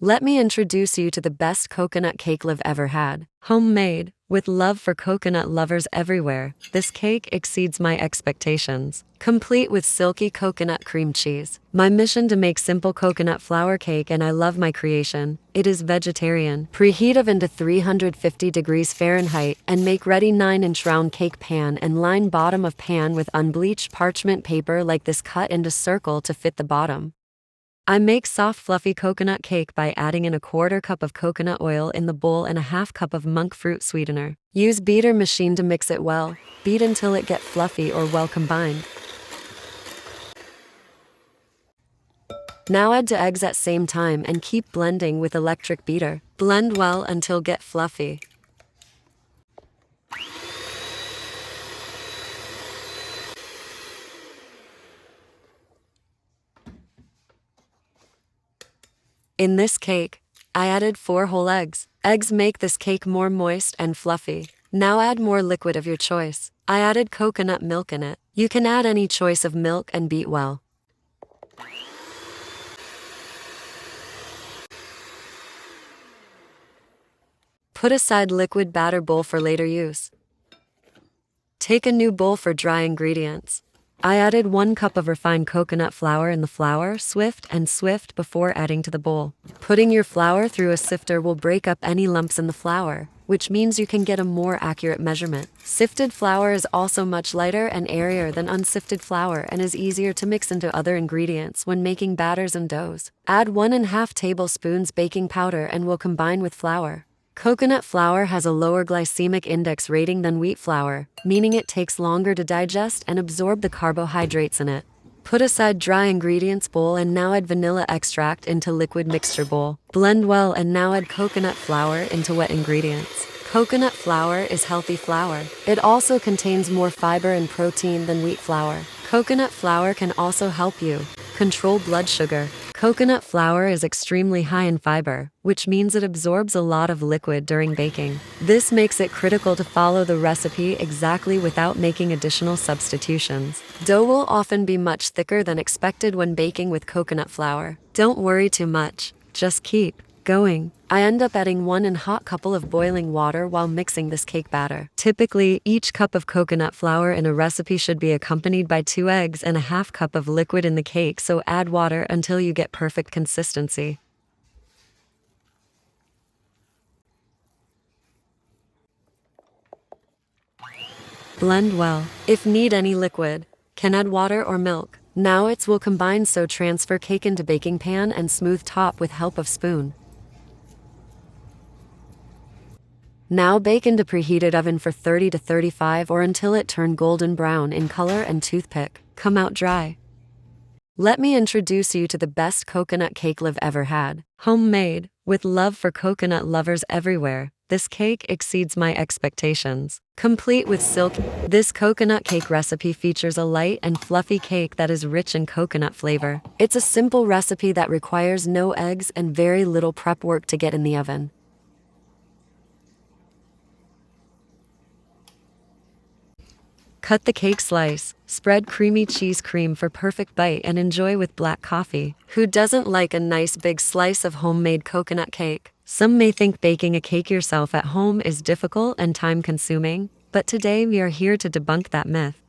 Let me introduce you to the best coconut cake you've ever had. Homemade, with love for coconut lovers everywhere, this cake exceeds my expectations. Complete with silky coconut cream cheese. My mission to make simple coconut flour cake, and I love my creation. It is vegetarian. Preheat oven to 350 degrees Fahrenheit and make ready 9-inch round cake pan and line bottom of pan with unbleached parchment paper like this, cut into circle to fit the bottom. I make soft fluffy coconut cake by adding in a 1/4 cup of coconut oil in the bowl and a 1/2 cup of monk fruit sweetener. Use beater machine to mix it well. Beat until it get fluffy or well combined. Now add to eggs at same time and keep blending with electric beater. Blend well until get fluffy. In this cake, I added 4 whole eggs. Eggs make this cake more moist and fluffy. Now add more liquid of your choice. I added coconut milk in it. You can add any choice of milk and beat well. Put aside liquid batter bowl for later use. Take a new bowl for dry ingredients. I added 1 cup of refined coconut flour in the flour, swift before adding to the bowl. Putting your flour through a sifter will break up any lumps in the flour, which means you can get a more accurate measurement. Sifted flour is also much lighter and airier than unsifted flour and is easier to mix into other ingredients when making batters and doughs. Add 1½ tablespoons baking powder and will combine with flour. Coconut flour has a lower glycemic index rating than wheat flour, meaning it takes longer to digest and absorb the carbohydrates in it. Put aside dry ingredients bowl and now add vanilla extract into liquid mixture bowl. Blend well and now add coconut flour into wet ingredients. Coconut flour is healthy flour. It also contains more fiber and protein than wheat flour. Coconut flour can also help you control blood sugar. Coconut flour is extremely high in fiber, which means it absorbs a lot of liquid during baking. This makes it critical to follow the recipe exactly without making additional substitutions. Dough will often be much thicker than expected when baking with coconut flour. Don't worry too much, just keep going. I end up adding 1½ cup of boiling water while mixing this cake batter. Typically, each cup of coconut flour in a recipe should be accompanied by 2 eggs and a 1/2 cup of liquid in the cake, so add water until you get perfect consistency. Blend well. If need any liquid, can add water or milk. Now it will combine, so transfer cake into baking pan and smooth top with help of spoon. Now bake into preheated oven for 30 to 35 or until it turn golden brown in color and toothpick. Come out dry. Let me introduce you to the best coconut cake you've ever had. Homemade, with love for coconut lovers everywhere, this cake exceeds my expectations. Complete with silk. This coconut cake recipe features a light and fluffy cake that is rich in coconut flavor. It's a simple recipe that requires no eggs and very little prep work to get in the oven. Cut the cake slice, spread creamy cheese cream for perfect bite, and enjoy with black coffee. Who doesn't like a nice big slice of homemade coconut cake? Some may think baking a cake yourself at home is difficult and time-consuming, but today we are here to debunk that myth.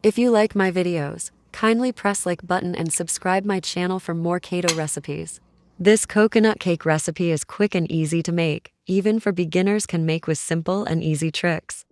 If you like my videos, kindly press like button and subscribe my channel for more keto recipes. This coconut cake recipe is quick and easy to make, even for beginners can make with simple and easy tricks.